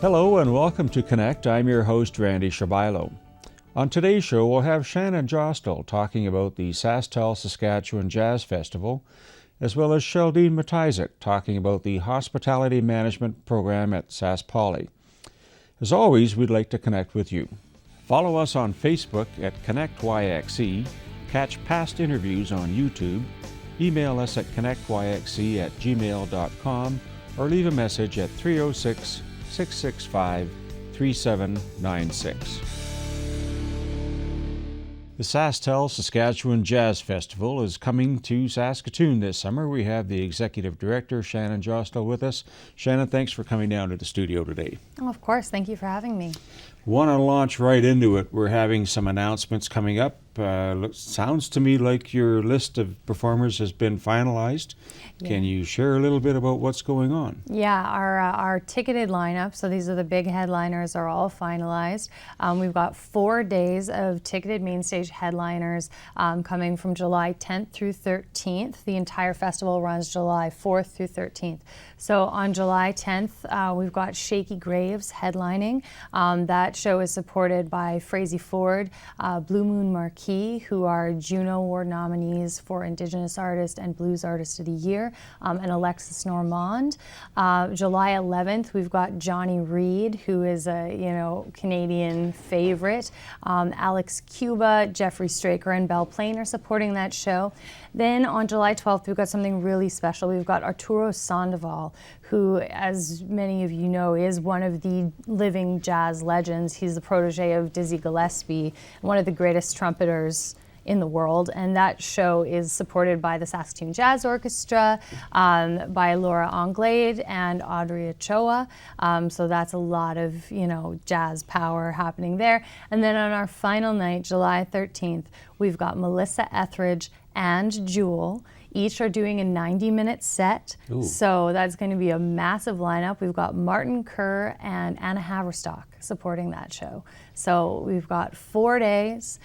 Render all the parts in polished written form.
Hello and welcome to Connect. I'm your host, Randy Shabilo. On today's show, we'll have Shannon Josdal talking about the SaskTel Saskatchewan Jazz Festival, as well as Sheldine Matizek talking about the Hospitality Management Program at SaskPoly. As always, we'd like to connect with you. Follow us on Facebook at ConnectYXE, catch past interviews on YouTube, email us at connectyxe@gmail.com, or leave a message at 306-665-3796. The SaskTel Saskatchewan Jazz Festival is coming to Saskatoon this summer. We have the Executive Director, Shannon Josdal, with us. Shannon, thanks for coming down to the studio today. Oh, of course. Thank you for having me. Want to launch right into it. We're having some announcements coming up. Sounds to me like your list of performers has been finalized. Yeah. Can you share a little bit about what's going on? Yeah, our ticketed lineup, so these are the big headliners, are all finalized. We've got 4 days of ticketed main stage headliners coming from July 10th through 13th. The entire festival runs July 4th through 13th. So on July 10th, we've got Shaky Graves headlining. That show is supported by Frazee Ford, Blue Moon Marquis, who are Juno Award nominees for Indigenous Artist and Blues Artist of the Year, and Alexis Normand. July 11th, we've got Johnny Reid, who is a Canadian favorite. Alex Cuba, Jeffrey Straker, and Belle Plain are supporting that show. Then on July 12th, we've got something really special. We've got Arturo Sandoval, who, as many of you know, is one of the living jazz legends. He's the protege of Dizzy Gillespie, one of the greatest trumpeters in the world, and that show is supported by the Saskatoon Jazz Orchestra, by Laura Anglade and Audrey Ochoa. So that's a lot of jazz power happening there. And then on our final night, July 13th, we've got Melissa Etheridge and Jewel. Each are doing a 90-minute set. Ooh. So that's going to be a massive lineup. We've got Martin Kerr and Anna Haverstock supporting that show. So we've got 4 days,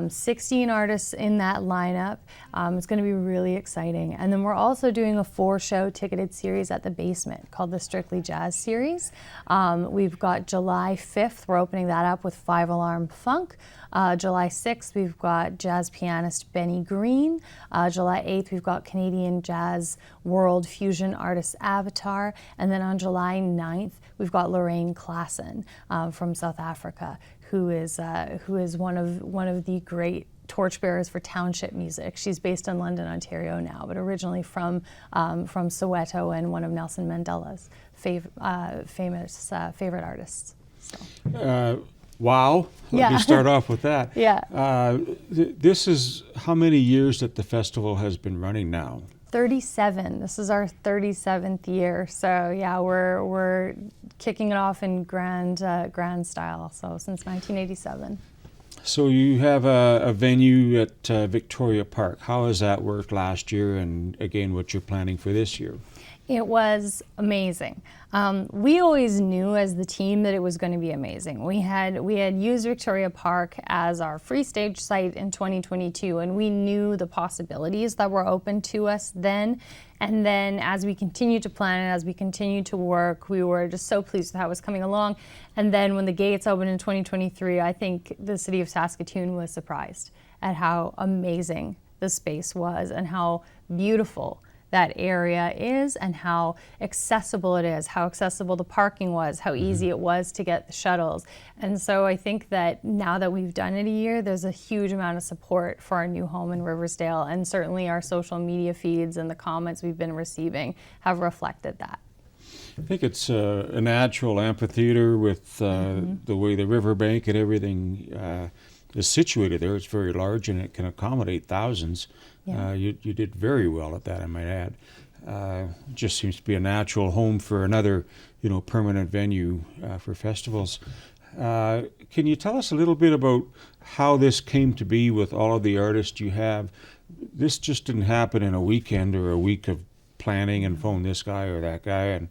16 artists in that lineup. It's going to be really exciting. And then we're also doing a 4-show ticketed series at the Basement called the Strictly Jazz Series. We've got July 5th, we're opening that up with 5 Alarm Funk. July 6th, we've got jazz pianist Benny Green. July 8th, we've got Canadian jazz world fusion artist Avatar. And then on July 9th, we've got Lorraine Klassen from South Africa, who is one of the great torchbearers for township music. She's based in London, Ontario now, but originally from Soweto and one of Nelson Mandela's favorite artists. So. Wow. Let me start off with that. Yeah. This is how many years that the festival has been running now? 37. This is our 37th year. So yeah, we're kicking it off in grand style. So since 1987. So you have a venue at Victoria Park. How has that worked last year, and again, what you're planning for this year? It was amazing. We always knew as the team that it was going to be amazing. We had used Victoria Park as our free stage site in 2022, and we knew the possibilities that were open to us then. And then as we continued to plan and as we continued to work, we were just so pleased with how it was coming along. And then when the gates opened in 2023, I think the city of Saskatoon was surprised at how amazing the space was and how beautiful that area is and how accessible it is, how accessible the parking was, how easy it was to get the shuttles. And so I think that now that we've done it a year, there's a huge amount of support for our new home in Riversdale, and certainly our social media feeds and the comments we've been receiving have reflected that. I think it's a natural amphitheater with the way the riverbank and everything is situated there. It's very large and it can accommodate thousands. Yeah. You did very well at that, I might add. It just seems to be a natural home for another, permanent venue for festivals. Can you tell us a little bit about how this came to be with all of the artists you have? This just didn't happen in a weekend or a week of planning and phone this guy or that guy and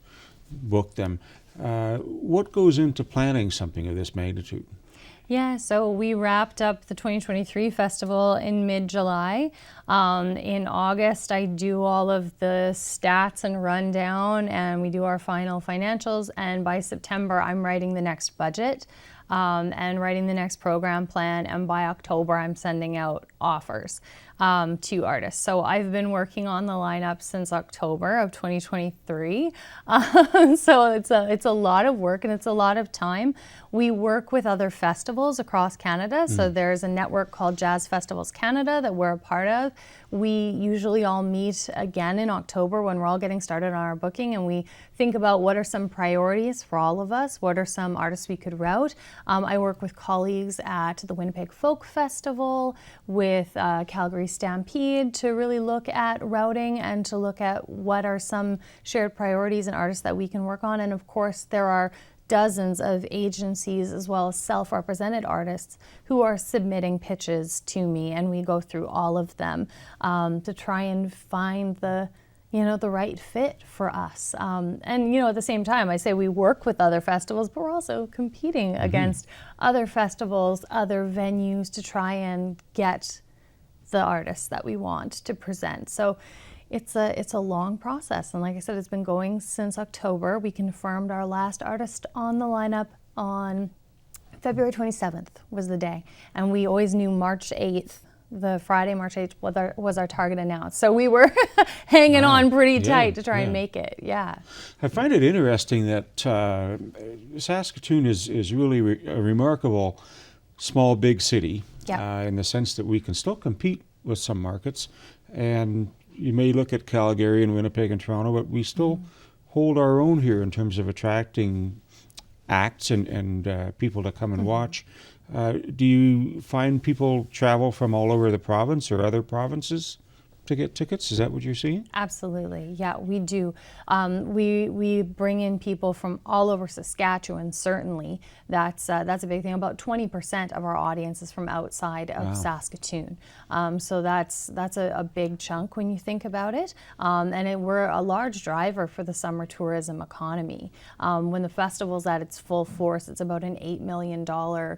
book them. What goes into planning something of this magnitude? Yeah, so we wrapped up the 2023 festival in mid-July. In August, I do all of the stats and rundown, and we do our final financials. And by September, I'm writing the next budget and writing the next program plan. And by October, I'm sending out offers to artists. So I've been working on the lineup since October of 2023. So it's a lot of work and it's a lot of time. We work with other festivals across Canada. So there's a network called Jazz Festivals Canada that we're a part of. We usually all meet again in October when we're all getting started on our booking, and we think about what are some priorities for all of us, what are some artists we could route. I work with colleagues at the Winnipeg Folk Festival, with Calgary Stampede, to really look at routing and to look at what are some shared priorities and artists that we can work on. And of course, there are dozens of agencies as well as self-represented artists who are submitting pitches to me, and we go through all of them to try and find the right fit for us. And at the same time, I say we work with other festivals, but we're also competing against other festivals, other venues, to try and get the artists that we want to present. So it's a long process, and like I said, it's been going since October. We confirmed our last artist on the lineup on February 27th was the day, and we always knew March 8th, the Friday, March 8th, was our target announced. So we were hanging on pretty tight to try and make it. Yeah. I find it interesting that Saskatoon is really a remarkable small, big city in the sense that we can still compete with some markets. And you may look at Calgary and Winnipeg and Toronto, but we still hold our own here in terms of attracting acts and people to come and watch. Do you find people travel from all over the province or other provinces to get tickets? Is that what you're seeing? Absolutely, yeah, we do. We bring in people from all over Saskatchewan, certainly. That's a big thing. About 20% of our audience is from outside of Saskatoon. So that's a big chunk when you think about it. We're a large driver for the summer tourism economy. When the festival's at its full force, it's about an $8 million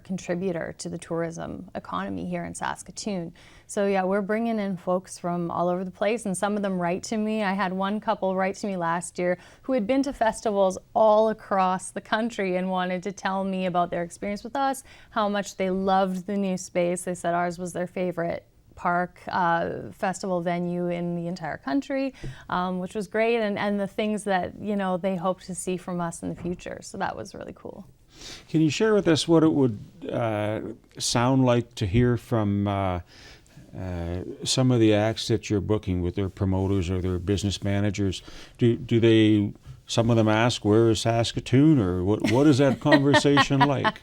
contributor to the tourism economy here in Saskatoon. So yeah, we're bringing in folks from all over the place, and some of them write to me. I had one couple write to me last year who had been to festivals all across the country and wanted to tell me about their experience with us, how much they loved the new space. They said ours was their favorite park festival venue in the entire country, which was great, and the things that they hope to see from us in the future. So that was really cool. Can you share with us what it would sound like to hear from some of the acts that you're booking with their promoters or their business managers? Do they, some of them ask, where is Saskatoon, or what is that conversation like?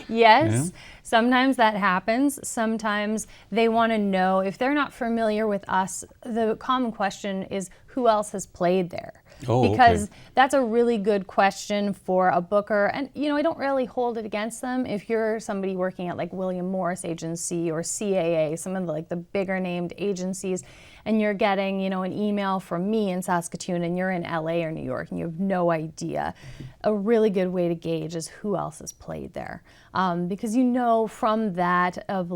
Yes, sometimes that happens. Sometimes they want to know, if they're not familiar with us, the common question is, who else has played there? Because that's a really good question for a booker. And, I don't really hold it against them. If you're somebody working at like William Morris Agency or CAA, some of the bigger named agencies, and you're getting, an email from me in Saskatoon and you're in LA or New York and you have no idea, a really good way to gauge is who else has played there. Because from that of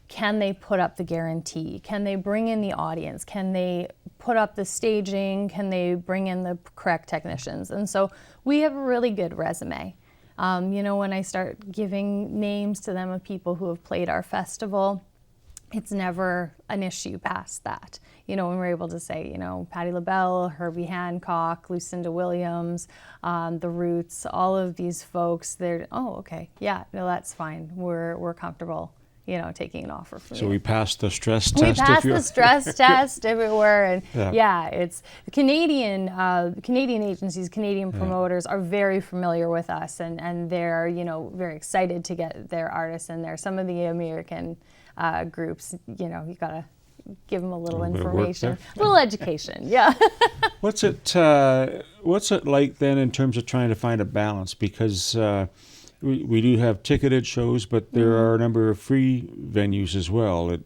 can they put up the guarantee? Can they bring in the audience? Can they put up the staging? Can they bring in the correct technicians? And so we have a really good resume. When I start giving names to them of people who have played our festival, it's never an issue past that. When we're able to say, Patti LaBelle, Herbie Hancock, Lucinda Williams, The Roots, all of these folks, they're, that's fine. We're comfortable taking an offer from you. So we passed the stress test. We passed the stress test everywhere, and it's Canadian agencies, Canadian promoters are very familiar with us, and they're very excited to get their artists in there. Some of the American groups, you gotta give them a little information, a little education. Yeah. What's it like then in terms of trying to find a balance? Because we do have ticketed shows, but there are a number of free venues as well.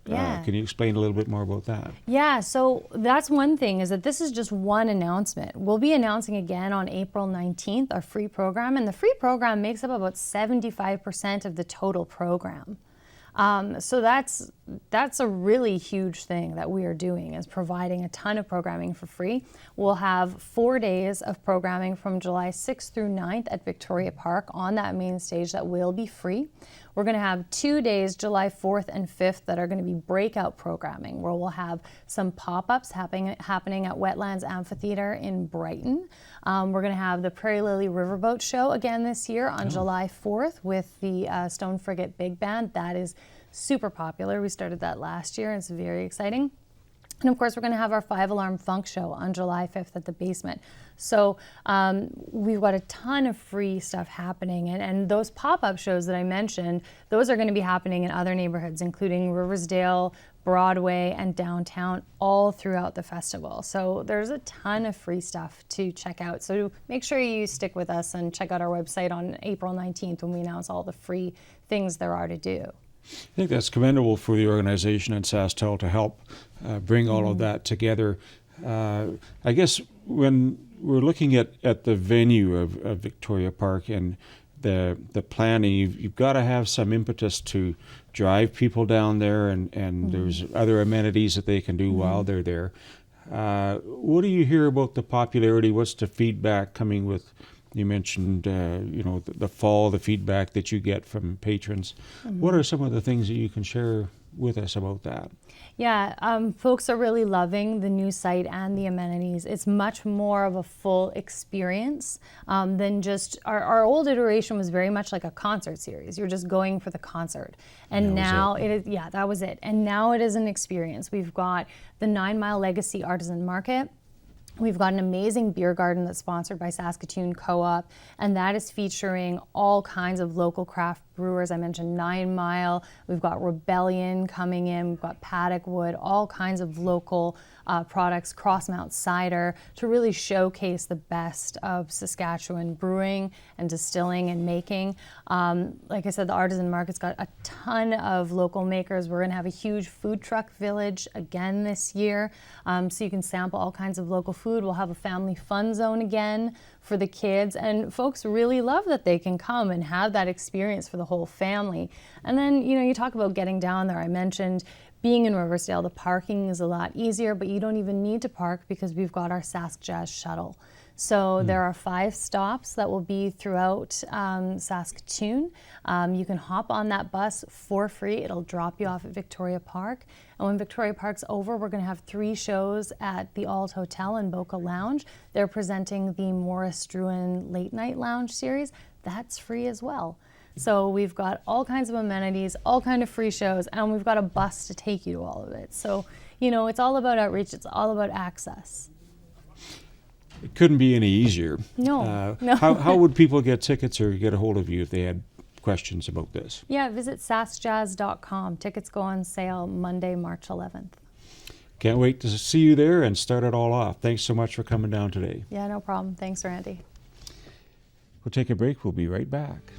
Yeah. Can you explain a little bit more about that? Yeah, so that's one thing, is that this is just one announcement. We'll be announcing again on April 19th our free program, and the free program makes up about 75% of the total program. So that's a really huge thing that we are doing, is providing a ton of programming for free. We'll have 4 days of programming from July 6th through 9th at Victoria Park on that main stage that will be free. We're going to have 2 days, July 4th and 5th, that are going to be breakout programming, where we'll have some pop-ups happening at Wetlands Amphitheatre in Brighton. We're going to have the Prairie Lily Riverboat Show again this year on July 4th with the Stone Frigate Big Band. That is super popular. We started that last year, and it's very exciting. And of course, we're going to have our 5-alarm funk show on July 5th at the basement. So we've got a ton of free stuff happening. And those pop-up shows that I mentioned, those are going to be happening in other neighborhoods, including Riversdale, Broadway, and downtown, all throughout the festival. So there's a ton of free stuff to check out. So make sure you stick with us and check out our website on April 19th when we announce all the free things there are to do. I think that's commendable for the organization and SaskTel to help bring all of that together. I guess when we're looking at the venue of Victoria Park and the planning, you've got to have some impetus to drive people down there, and there's other amenities that they can do while they're there. What do you hear about the popularity? What's the feedback coming with? You mentioned, the fall, the feedback that you get from patrons. What are some of the things that you can share with us about that? Yeah, folks are really loving the new site and the amenities. It's much more of a full experience than just our old iteration was very much like a concert series. You're just going for the concert, and now it is. Yeah, that was it. And now it is an experience. We've got the 9 Mile Legacy Artisan Market. We've got an amazing beer garden that's sponsored by Saskatoon Co-op, and that is featuring all kinds of local craft brewers. I mentioned 9 Mile. We've got Rebellion coming in. We've got Paddock Wood, all kinds of local products, Crossmount Cider, to really showcase the best of Saskatchewan brewing and distilling and making. Like I said, the Artisan Market's got a ton of local makers. We're going to have a huge food truck village again this year, so you can sample all kinds of local food. We'll have a family fun zone again for the kids, and folks really love that they can come and have that experience for the whole family. And then, you talk about getting down there. I mentioned being in Riversdale, the parking is a lot easier, but you don't even need to park because we've got our Sask Jazz shuttle. So there are 5 stops that will be throughout Saskatoon. You can hop on that bus for free. It'll drop you off at Victoria Park. And when Victoria Park's over, we're going to have 3 shows at the Alt Hotel and Boca Lounge. They're presenting the Morris Druin Late Night Lounge series. That's free as well. So we've got all kinds of amenities, all kinds of free shows, and we've got a bus to take you to all of it. So, it's all about outreach. It's all about access. It couldn't be any easier. No. How would people get tickets or get a hold of you if they had questions about this? Yeah, visit saskjazz.com. Tickets go on sale Monday, March 11th. Can't wait to see you there and start it all off. Thanks so much for coming down today. Yeah, no problem. Thanks, Randy. We'll take a break. We'll be right back.